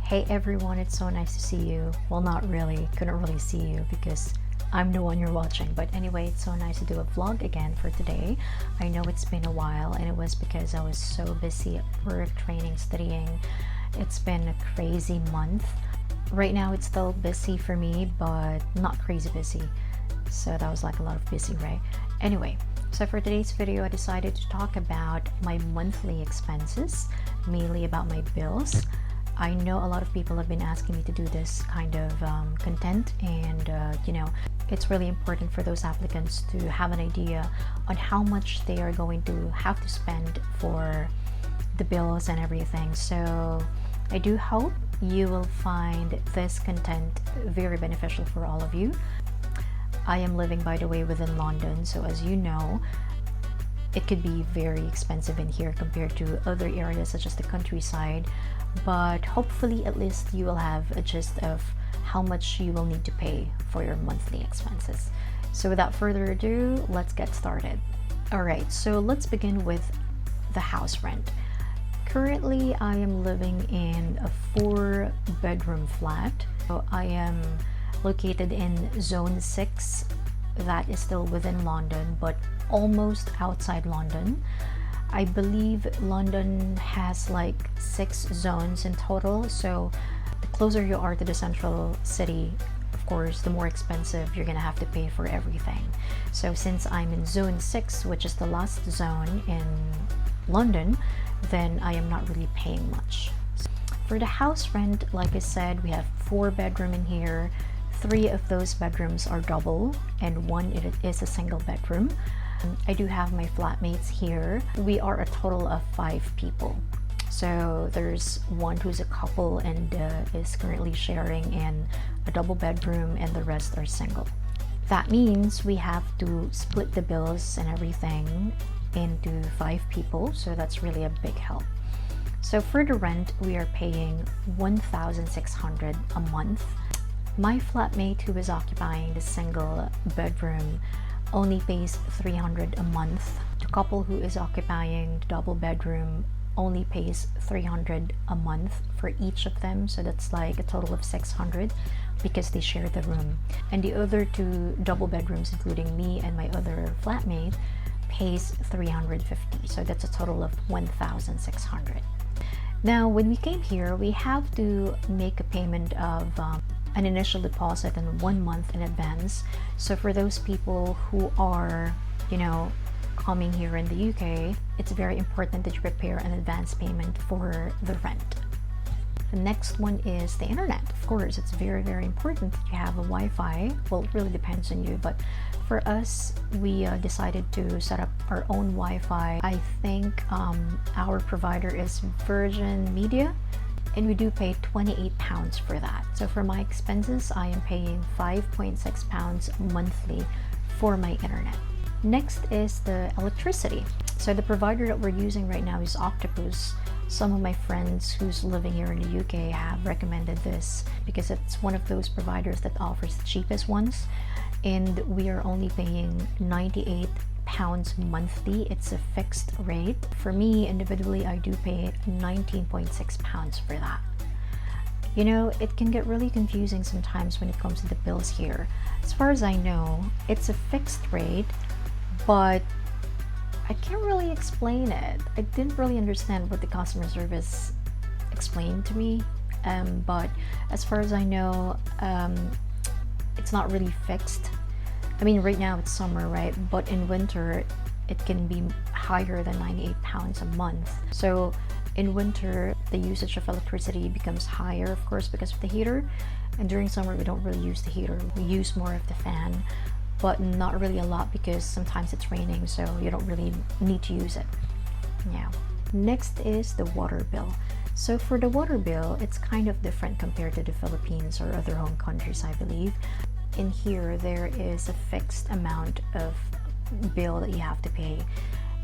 Hey everyone, it's so nice to see you. Well, not really, couldn't really see you because I'm the one you're watching. But anyway, it's so nice to do a vlog again for today. I know it's been a while and it was because I was so busy at work, training, studying. It's been a crazy month. Right now it's still busy for me, but not crazy busy. So that was like a lot of busy, right? Anyway, so for today's video, I decided to talk about my monthly expenses, mainly about my bills. I know a lot of people have been asking me to do this kind of content, and it's really important for those applicants to have an idea on how much they are going to have to spend for the bills and everything. So I do hope you will find this content very beneficial for all of you. I am living, by the way, within London, so as you know, it could be very expensive in here compared to other areas such as the countryside, but hopefully at least you will have a gist of how much you will need to pay for your monthly expenses. So without further ado, let's get started. Alright, so let's begin with the house rent. Currently, I am living in a 4-bedroom flat. So I am located in Zone 6, that is still within London, but almost outside London. I believe London has like 6 zones in total, so the closer you are to the central city, of course, the more expensive you're gonna have to pay for everything. So since I'm in Zone 6, which is the last zone in London, then I am not really paying much. For the house rent, like I said, we have 4-bedroom in here. 3 of those bedrooms are double and 1 is a single bedroom. I do have my flatmates here. We are a total of 5 people. So there's one who's a couple and is currently sharing in a double bedroom, and the rest are single. That means we have to split the bills and everything into 5 people, so that's really a big help. So for the rent, we are paying $1,600 a month. My flatmate, who is occupying the single bedroom, only pays $300 a month. The couple who is occupying the double bedroom only pays $300 a month for each of them, so that's like a total of $600 because they share the room. And the other 2 double bedrooms, including me and my other flatmate, pays $350, so that's a total of $1,600. Now when we came here, we have to make a payment of an initial deposit in 1 month in advance. So for those people who are, coming here in the UK, it's very important that you prepare an advance payment for the rent. The next one is the internet. Of course, it's very, very important that you have a Wi-Fi. Well, it really depends on you, but for us, we decided to set up our own Wi-Fi. I think our provider is Virgin Media, and we do pay £28 for that. So for my expenses, I am paying £5.6 monthly for my internet. Next is the electricity. So the provider that we're using right now is Octopus. Some of my friends who's living here in the UK have recommended this because it's one of those providers that offers the cheapest ones, and we are only paying £98 monthly. It's a fixed rate. For me individually, I do pay £19.6 for that. It can get really confusing sometimes when it comes to the bills here. As far as I know, it's a fixed rate, but I can't really explain it. I didn't really understand what the customer service explained to me, but as far as I know, it's not really fixed. I mean, right now it's summer, right? But in winter, it can be higher than £98 a month. So in winter, the usage of electricity becomes higher, of course, because of the heater. And during summer, we don't really use the heater. We use more of the fan, but not really a lot because sometimes it's raining, so you don't really need to use it. Yeah. Next is the water bill. So for the water bill, it's kind of different compared to the Philippines or other home countries, I believe. In here, there is a fixed amount of bill that you have to pay,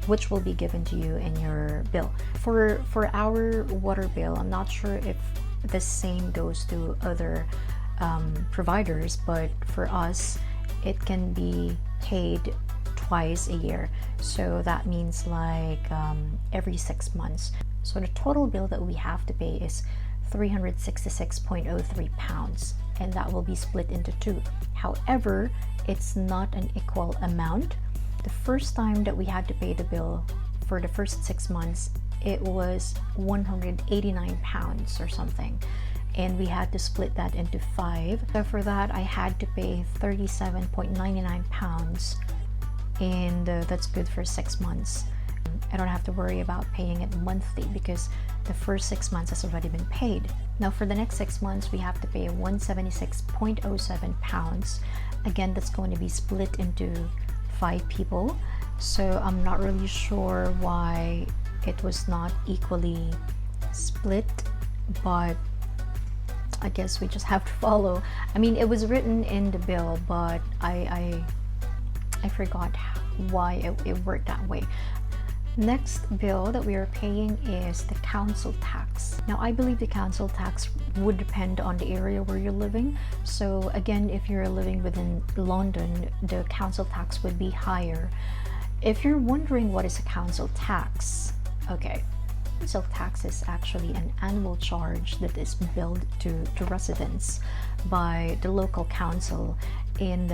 which will be given to you in your bill. For our water bill, I'm not sure if the same goes to other providers, but for us, it can be paid twice a year. So that means like every 6 months. So the total bill that we have to pay is 366.03 pounds, and that will be split into two. However, it's not an equal amount. The first time that we had to pay the bill for the first 6 months, it was 189 pounds or something, and we had to split that into 5. So for that, I had to pay 37.99 pounds, and that's good for 6 months. I don't have to worry about paying it monthly because the first 6 months has already been paid. Now for the next 6 months, we have to pay 176.07 pounds. Again, that's going to be split into 5 people. So I'm not really sure why it was not equally split, but I guess we just have to follow. I mean, it was written in the bill, but I forgot why it worked that way. Next bill that we are paying is the council tax. Now, I believe the council tax would depend on the area where you're living. So again, if you're living within London, the council tax would be higher. If you're wondering what is a council tax, okay, council tax is actually an annual charge that is billed to residents by the local council, and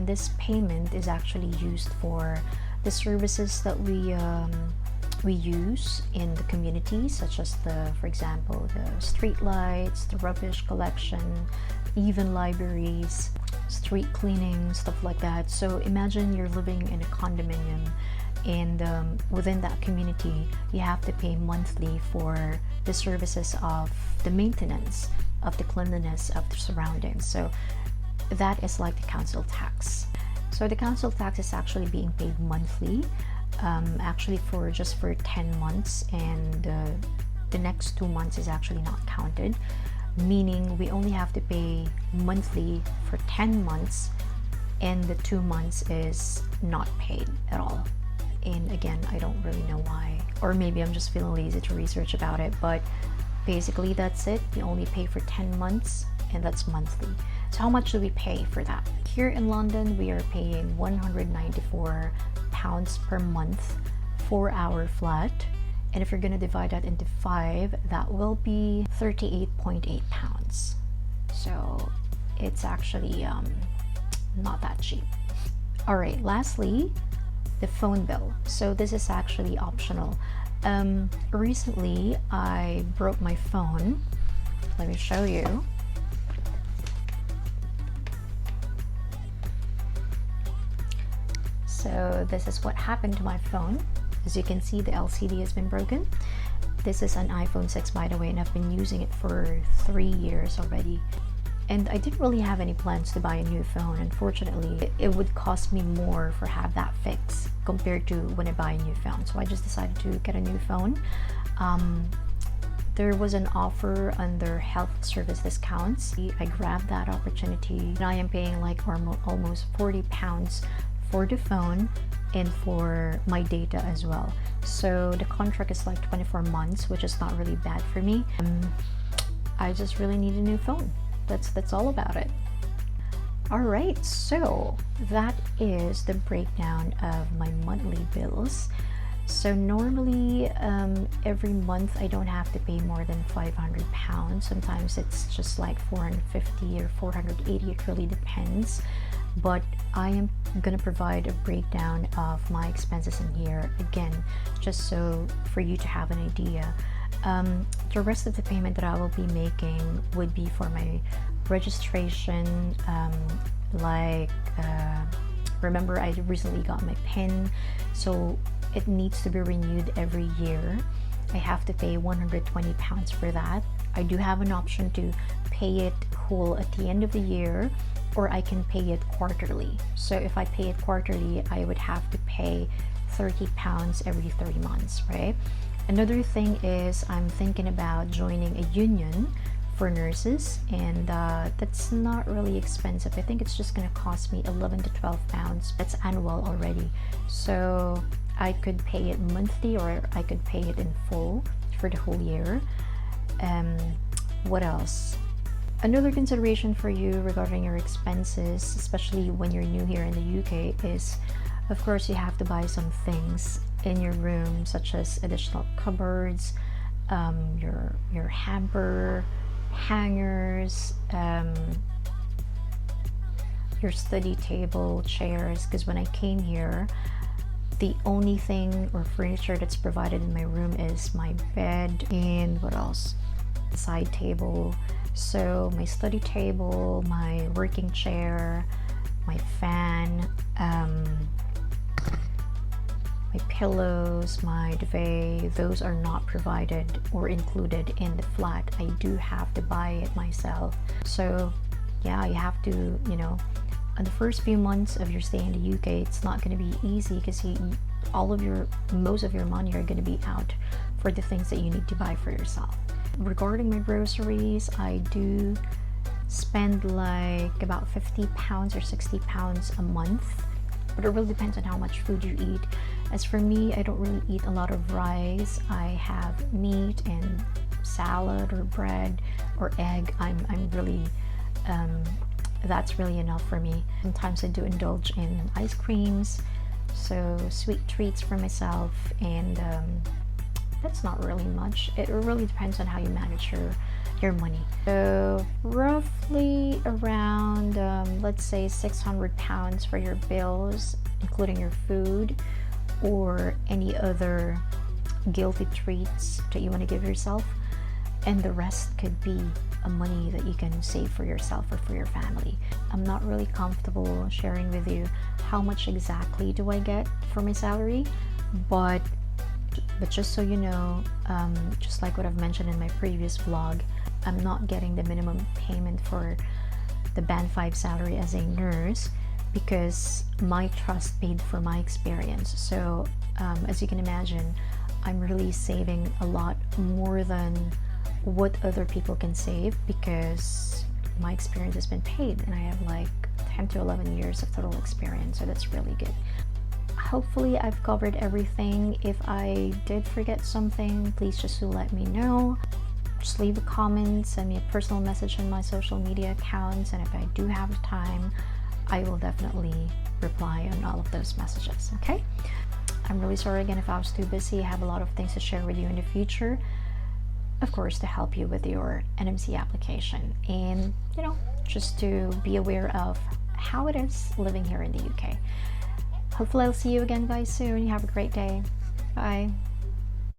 this payment is actually used for the services that we use in the community, such as for example, the street lights, the rubbish collection, even libraries, street cleaning, stuff like that. So imagine you're living in a condominium, and within that community, you have to pay monthly for the services of the maintenance, of the cleanliness of the surroundings. So that is like the council tax. So the council tax is actually being paid monthly, actually for 10 months, and the next 2 months is actually not counted, meaning we only have to pay monthly for 10 months, and the 2 months is not paid at all. And again, I don't really know why, or maybe I'm just feeling lazy to research about it, but basically that's it. We only pay for 10 months, and that's monthly. So how much do we pay for that? Here in London, we are paying 194 pounds per month, 4-hour flat. And if you're going to divide that into 5, that will be 38.8 pounds. So it's actually not that cheap. All right, lastly, the phone bill. So this is actually optional. Recently, I broke my phone. Let me show you. So this is what happened to my phone. As you can see, the LCD has been broken. This is an iPhone 6, by the way, and I've been using it for 3 years already. And I didn't really have any plans to buy a new phone. Unfortunately, it would cost me more for have that fixed compared to when I buy a new phone. So I just decided to get a new phone. There was an offer under health service discounts. I grabbed that opportunity, and I am paying like almost 40 pounds for the phone and for my data as well. So the contract is like 24 months, which is not really bad for me. I just really need a new phone. That's all about it. All right, so that is the breakdown of my monthly bills. So normally every month I don't have to pay more than 500 pounds. Sometimes it's just like 450 or 480, it really depends. But I am gonna provide a breakdown of my expenses in here again, just so for you to have an idea. The rest of the payment that I will be making would be for my registration, remember I recently got my PIN, so it needs to be renewed every year. I have to pay 120 pounds for that. I do have an option to pay it whole at the end of the year, or I can pay it quarterly. So if I pay it quarterly, I would have to pay 30 pounds every 3 months, right? Another thing is I'm thinking about joining a union for nurses, and that's not really expensive. I think it's just gonna cost me 11 to 12 pounds. That's annual already. So I could pay it monthly, or I could pay it in full for the whole year. What else? Another consideration for you regarding your expenses, especially when you're new here in the UK, is of course you have to buy some things in your room, such as additional cupboards, your hamper, hangers, your study table, chairs, because when I came here, the only thing or furniture that's provided in my room is my bed and what else? Side table. So my study table, my working chair, my fan, my pillows, my duvet, those are not provided or included in the flat. I do have to buy it myself. So yeah, you have to, you know, in the first few months of your stay in the UK, it's not going to be easy because most of your money are going to be out for the things that you need to buy for yourself. Regarding my groceries, I do spend like about £50 or £60 a month, but it really depends on how much food you eat. As for me, I don't really eat a lot of rice. I have meat and salad or bread or egg. I'm really that's really enough for me. Sometimes I do indulge in ice creams, so sweet treats for myself, and that's not really much. It really depends on how you manage your money. So roughly around let's say £600 for your bills, including your food or any other guilty treats that you want to give yourself, and the rest could be money that you can save for yourself or for your family. I'm not really comfortable sharing with you how much exactly do I get for my salary, but just so you know, just like what I've mentioned in my previous vlog, I'm not getting the minimum payment for the band 5 salary as a nurse because my trust paid for my experience. So as you can imagine, I'm really saving a lot more than what other people can save because my experience has been paid, and I have like 10 to 11 years of total experience, so that's really good. Hopefully I've covered everything. If I did forget something, please just let me know. Just leave a comment, send me a personal message on my social media accounts, and if I do have time, I will definitely reply on all of those messages, okay? I'm really sorry again if I was too busy. I have a lot of things to share with you in the future, of course, to help you with your NMC application, and you know, just to be aware of how it is living here in the UK. Hopefully I'll see you again guys soon. You have a great day. Bye.